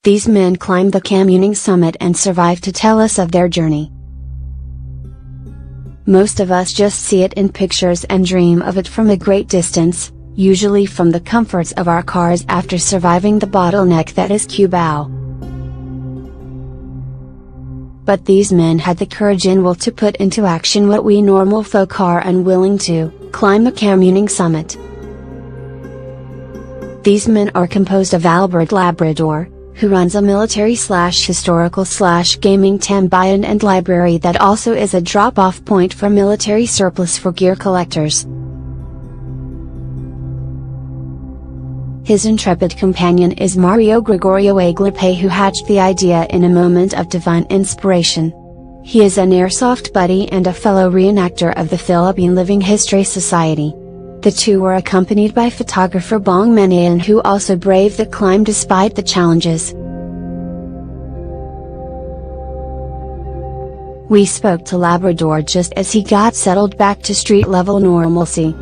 These men climbed the Kamuning Summit and survived to tell us of their journey. Most of us just see it in pictures and dream of it from a great distance, usually from the comforts of our cars after surviving the bottleneck that is Cubao. But these men had the courage and will to put into action what we normal folk are unwilling to, climb the Kamuning Summit. These men are composed of Albert Labrador, who runs a military/historical/gaming tambion and library that also is a drop-off point for military surplus for gear collectors. His intrepid companion is Mario Gregorio Aglipe, who hatched the idea in a moment of divine inspiration. He is an airsoft buddy and a fellow reenactor of the Philippine Living History Society. The two were accompanied by photographer Bong Manayan, who also braved the climb despite the challenges. We spoke to Labrador just as he got settled back to street-level normalcy.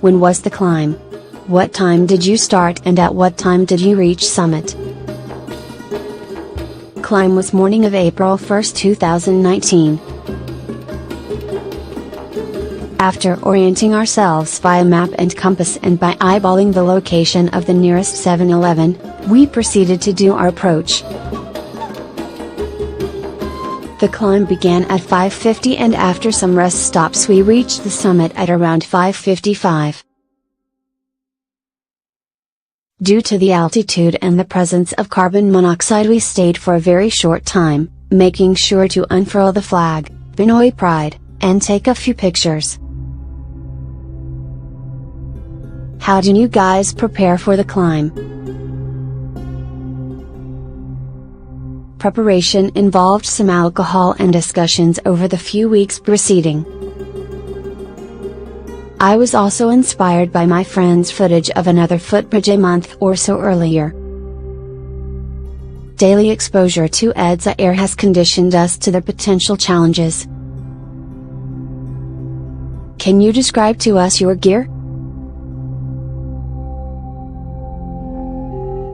When was the climb? What time did you start and at what time did you reach summit? Climb was morning of April 1, 2019. After orienting ourselves via map and compass and by eyeballing the location of the nearest 7-Eleven, we proceeded to do our approach. The climb began at 5:50 and after some rest stops we reached the summit at around 5:55. Due to the altitude and the presence of carbon monoxide we stayed for a very short time, making sure to unfurl the flag, Pinoy Pride, and take a few pictures. How do you guys prepare for the climb? Preparation involved some alcohol and discussions over the few weeks preceding. I was also inspired by my friend's footage of another footbridge a month or so earlier. Daily exposure to EDSA air has conditioned us to the potential challenges. Can you describe to us your gear?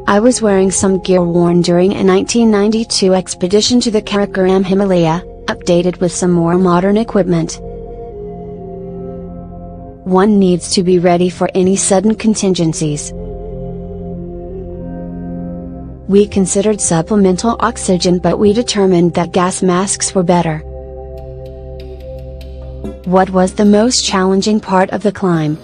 I was wearing some gear worn during a 1992 expedition to the Karakoram Himalaya, updated with some more modern equipment. One needs to be ready for any sudden contingencies. We considered supplemental oxygen, but we determined that gas masks were better. What was the most challenging part of the climb?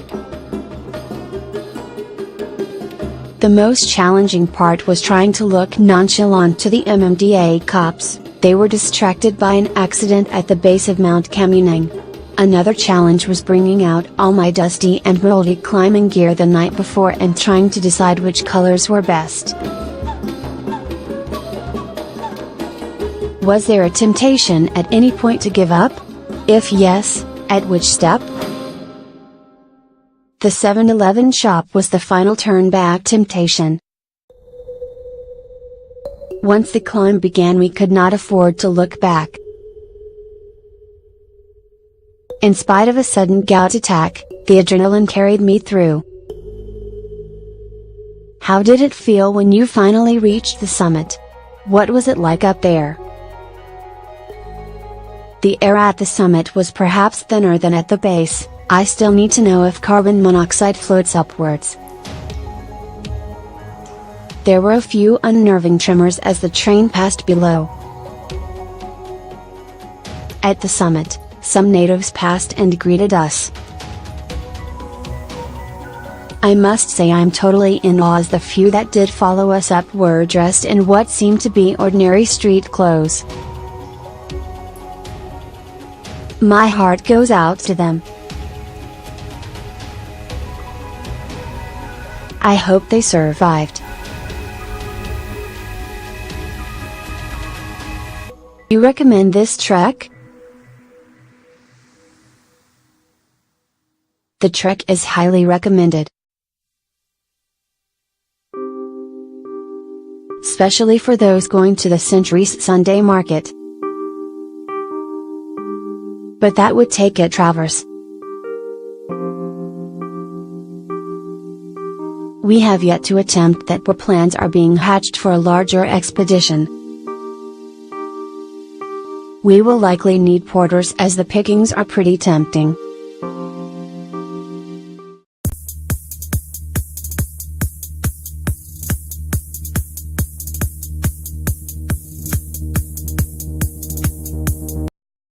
The most challenging part was trying to look nonchalant to the MMDA cops. They were distracted by an accident at the base of Mount Kamuning. Another challenge was bringing out all my dusty and moldy climbing gear the night before and trying to decide which colors were best. Was there a temptation at any point to give up? If yes, at which step? The 7-Eleven shop was the final turn-back temptation. Once the climb began, we could not afford to look back. In spite of a sudden gout attack, the adrenaline carried me through. How did it feel when you finally reached the summit? What was it like up there? The air at the summit was perhaps thinner than at the base. I still need to know if carbon monoxide floats upwards. There were a few unnerving tremors as the train passed below. At the summit, some natives passed and greeted us. I must say I'm totally in awe as the few that did follow us up were dressed in what seemed to be ordinary street clothes. My heart goes out to them. I hope they survived. You recommend this trek? The trek is highly recommended. Especially for those going to the Century's Sunday market. But that would take it traverse. We have yet to attempt that, where plans are being hatched for a larger expedition. We will likely need porters as the pickings are pretty tempting.